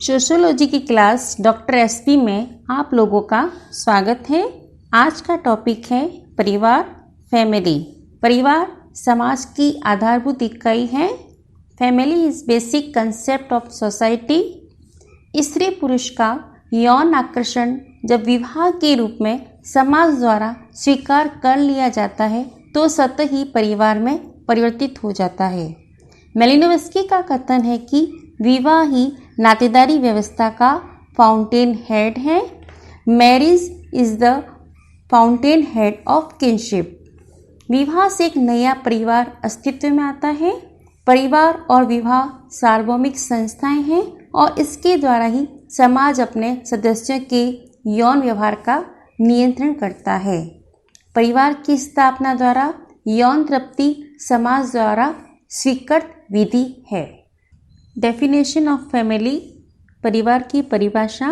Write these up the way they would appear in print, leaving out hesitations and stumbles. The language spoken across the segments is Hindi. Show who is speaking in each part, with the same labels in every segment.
Speaker 1: सोशियोलॉजी की क्लास डॉक्टर एसपी में आप लोगों का स्वागत है। आज का टॉपिक है परिवार, फैमिली। परिवार समाज की आधारभूत इकाई है। Family is basic concept of society. स्त्री पुरुष का यौन आकर्षण जब विवाह के रूप में समाज द्वारा स्वीकार कर लिया जाता है तो स्वतः ही परिवार में परिवर्तित हो जाता है। मेलिनोवस्की का कथन है कि विवाह ही नातेदारी व्यवस्था का फाउंटेन हेड है। Marriage is the fountain head of kinship. विवाह से एक नया परिवार अस्तित्व में आता है। परिवार और विवाह सार्वभौमिक संस्थाएं हैं और इसके द्वारा ही समाज अपने सदस्यों के यौन व्यवहार का नियंत्रण करता है। परिवार की स्थापना द्वारा यौन तृप्ति समाज द्वारा स्वीकृत विधि है। डेफिनेशन ऑफ फैमिली, परिवार की परिभाषा।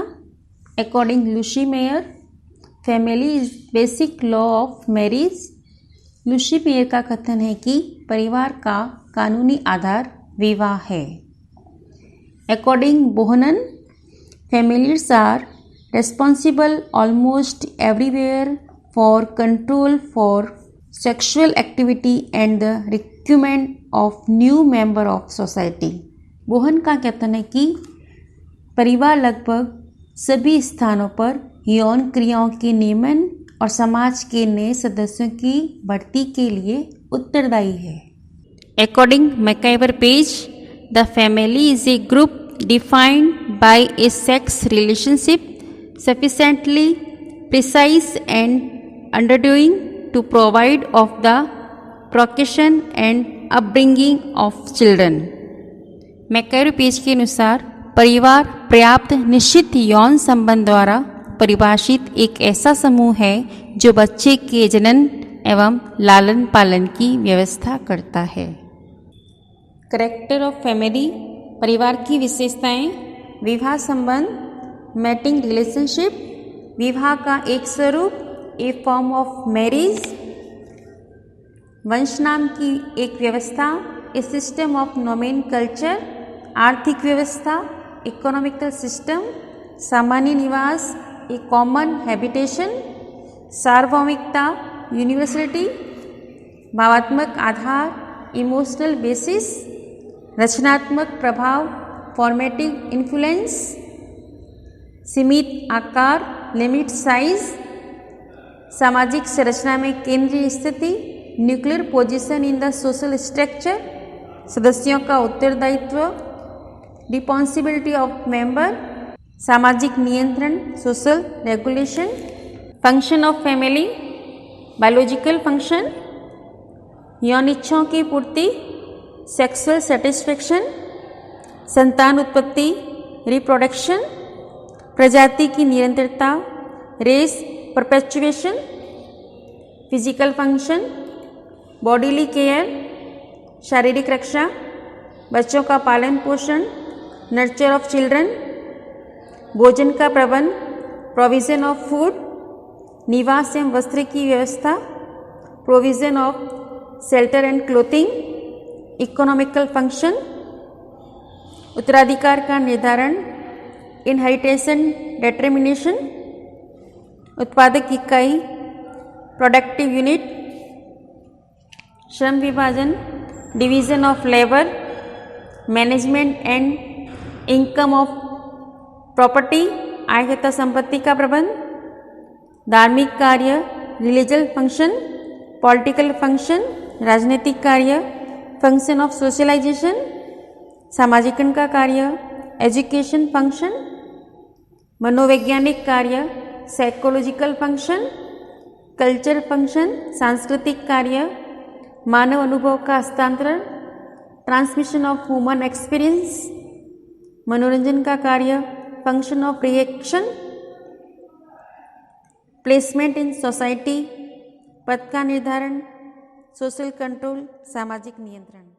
Speaker 1: According Lucy mayor, family is basic law of marriage. Lucy mayor का कथन है कि परिवार का कानूनी आधार विवाह है। According Bohannan, families are responsible almost everywhere for control for sexual activity and the recruitment of new member of society. Bohan का कथन है कि परिवार लगभग सभी स्थानों पर यौन क्रियाओं के नियमन और समाज के नए सदस्यों की भर्ती के लिए उत्तरदायी है। According MacIver page, the family is a group defined by A sex relationship sufficiently precise and undergoing to provide of the procreation and upbringing of children। MacIver page के अनुसार परिवार पर्याप्त निश्चित यौन संबंध द्वारा परिभाषित एक ऐसा समूह है जो बच्चे के जनन एवं लालन पालन की व्यवस्था करता है। कैरेक्टर ऑफ फैमिली, परिवार की विशेषताएं। विवाह संबंध, मैटिंग रिलेशनशिप, विवाह का एक स्वरूप, ए फॉर्म ऑफ मैरिज। वंश नाम की एक व्यवस्था, ए सिस्टम ऑफ नोमेनकल्चर। आर्थिक व्यवस्था, इकोनॉमिकल सिस्टम। सामान्य निवास, ए कॉमन हैबिटेशन। सार्वभौमिकता, यूनिवर्सलिटी। भावात्मक आधार, इमोशनल बेसिस। रचनात्मक प्रभाव, फॉर्मेटिव इन्फ्लुएंस। सीमित आकार, लिमिट साइज। सामाजिक संरचना में केंद्रीय स्थिति, nuclear position in the social structure. सदस्यों का उत्तरदायित्व, रिस्पॉन्सिबिलिटी ऑफ मेंबर। सामाजिक नियंत्रण, social regulation. Function of family, biological function, यौन इच्छाओं की पूर्ति, सेक्सुअल सेटिस्फेक्शन। संतान उत्पत्ति, रिप्रोडक्शन। प्रजाति की निरंतरता, race perpetuation. Physical function, bodily care, शारीरिक रक्षा, बच्चों का पालन पोषण, नर्चर ऑफ चिल्ड्रन। भोजन का प्रबंध, प्रोविजन ऑफ फूड, निवास एवं वस्त्र की व्यवस्था, provision of shelter and clothing. Economical function, उत्तराधिकार का निर्धारण, इनहेरिटेशन डिटर्मिनेशन। उत्पादक इकाई, प्रोडक्टिव यूनिट। श्रम विभाजन, division of labour. Management and income of property, आय तथा संपत्ति का प्रबंध। धार्मिक कार्य, रिलीजियस फंक्शन। पॉलिटिकल फंक्शन, राजनीतिक कार्य। फंक्शन ऑफ सोशलाइजेशन, सामाजिकरण का कार्य। एजुकेशन फंक्शन, मनोवैज्ञानिक कार्य। साइकोलॉजिकल फंक्शन, कल्चर फंक्शन, सांस्कृतिक कार्य। मानव अनुभव का हस्तांतरण, ट्रांसमिशन ऑफ ह्यूमन एक्सपीरियंस। मनोरंजन का कार्य, function of reaction. Placement in society, पद का निर्धारण। सोशल कंट्रोल, सामाजिक नियंत्रण।